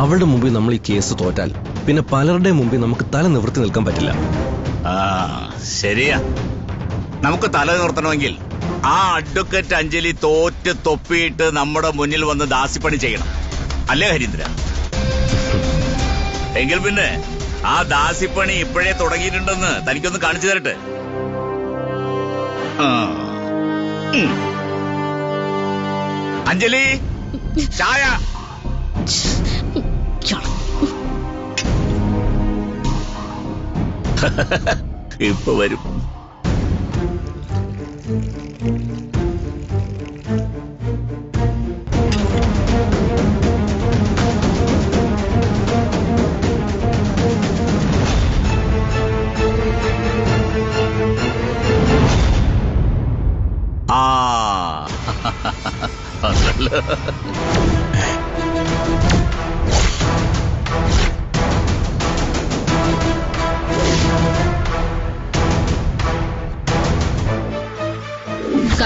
അവളുടെ മുമ്പിൽ നമ്മൾ ഈ കേസ് തോറ്റാൽ പിന്നെ പലരുടെ മുമ്പിൽ നമുക്ക് തല നിവർത്തി നിൽക്കാൻ പറ്റില്ല. ശരിയാ, നമുക്ക് തല നിവർത്തണമെങ്കിൽ ആ അഡ്വക്കേറ്റ് അഞ്ജലി തോറ്റ് തൊപ്പിയിട്ട് നമ്മുടെ മുന്നിൽ വന്ന് ദാസിപ്പണി ചെയ്യണം, അല്ലേ ഹരീന്ദ്ര? എങ്കിൽ പിന്നെ ആ ദാസിപ്പണി ഇപ്പോഴേ തുടങ്ങിയിട്ടുണ്ടെന്ന് തനിക്കൊന്ന് കാണിച്ചു തരട്ടെ. അഞ്ജലി, ചായ. ഇപ്പൊ വരും.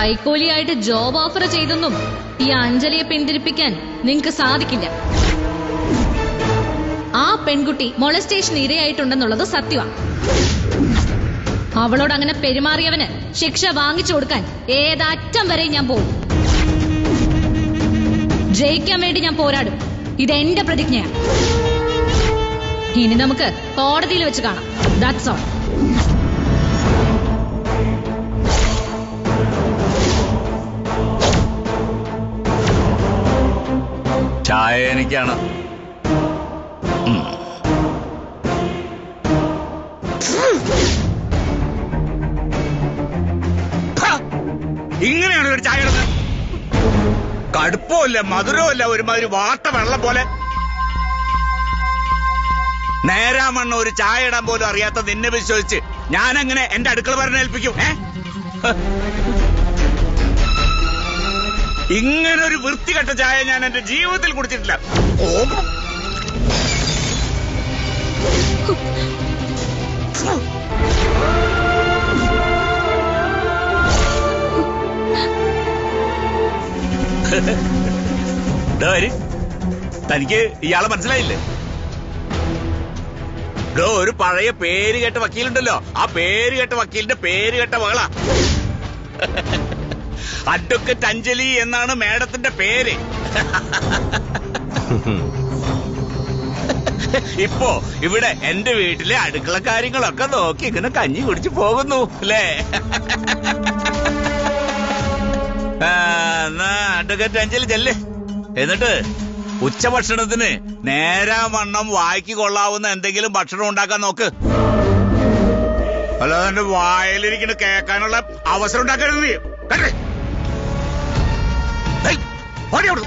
കൈക്കൂലിയായിട്ട് ജോബ് ഓഫർ ചെയ്തൊന്നും ഈ അഞ്ജലിയെ പിന്തിരിപ്പിക്കാൻ നിങ്ങക്ക് സാധിക്കില്ല. ആ പെൺകുട്ടി മൊളസ്റ്റേഷൻ ഇരയായിട്ടുണ്ടെന്നുള്ളത് സത്യമാണ്. അവളോട് അങ്ങനെ പെരുമാറിയവന് ശിക്ഷ വാങ്ങിച്ചു കൊടുക്കാൻ ഏതറ്റം വരെ ഞാൻ പോകും. ജയിക്കാൻ വേണ്ടി ഞാൻ പോരാടും. ഇതെന്റെ പ്രതിജ്ഞയാണ്. ഇനി നമുക്ക് കോടതിയിൽ വെച്ച് കാണാം. That's all. ചായ എനിക്കാണ്. ഇങ്ങനെയാണ് ഒരു ചായ ഇടുന്നത്. കടുപ്പമില്ല, മധുരമില്ല, ഒരുമാതിരി വാട്ട വെള്ളം പോലെ. നേരാമണ്ണ ഒരു ചായ ഇടാൻ പോലും അറിയാത്ത നിന്നെ വിശ്വസിച്ച് ഞാനെങ്ങനെ എന്റെ അടുക്കള ഭരണം ഏൽപ്പിക്കും? ഇങ്ങനൊരു വൃത്തികെട്ട ചായ ഞാൻ എന്റെ ജീവിതത്തിൽ കുടിച്ചിട്ടില്ല. തനിക്ക് ഇയാളെ മനസ്സിലായില്ലേ? ഒരു പഴയ പേര് കേട്ട വക്കീലുണ്ടല്ലോ, ആ പേര് കേട്ട വക്കീലിന്റെ പേര് കേട്ട മകളാ. അഡ്വക്കേറ്റ് അഞ്ജലി എന്നാണ് മേഡത്തിന്റെ പേര്. ഇപ്പോ ഇവിടെ എന്റെ വീട്ടിലെ അടുക്കള കാര്യങ്ങളൊക്കെ നോക്കി ഇങ്ങനെ കഞ്ഞി കുടിച്ചു പോകുന്നു അല്ലേ? എന്നാ അഡ്വക്കേറ്റ് അഞ്ജലി ചെല്ല്. എന്നിട്ട് ഉച്ചഭക്ഷണത്തിന് നേരാവണ്ണം വായിക്ക് കൊള്ളാവുന്ന എന്തെങ്കിലും ഭക്ഷണം ഉണ്ടാക്കാൻ നോക്ക്. അല്ലാതെ എന്റെ വായിലിരിക്കുന്ന കേൾക്കാനുള്ള അവസരം ഉണ്ടാക്കരുത് നീ. ഓടിയോടും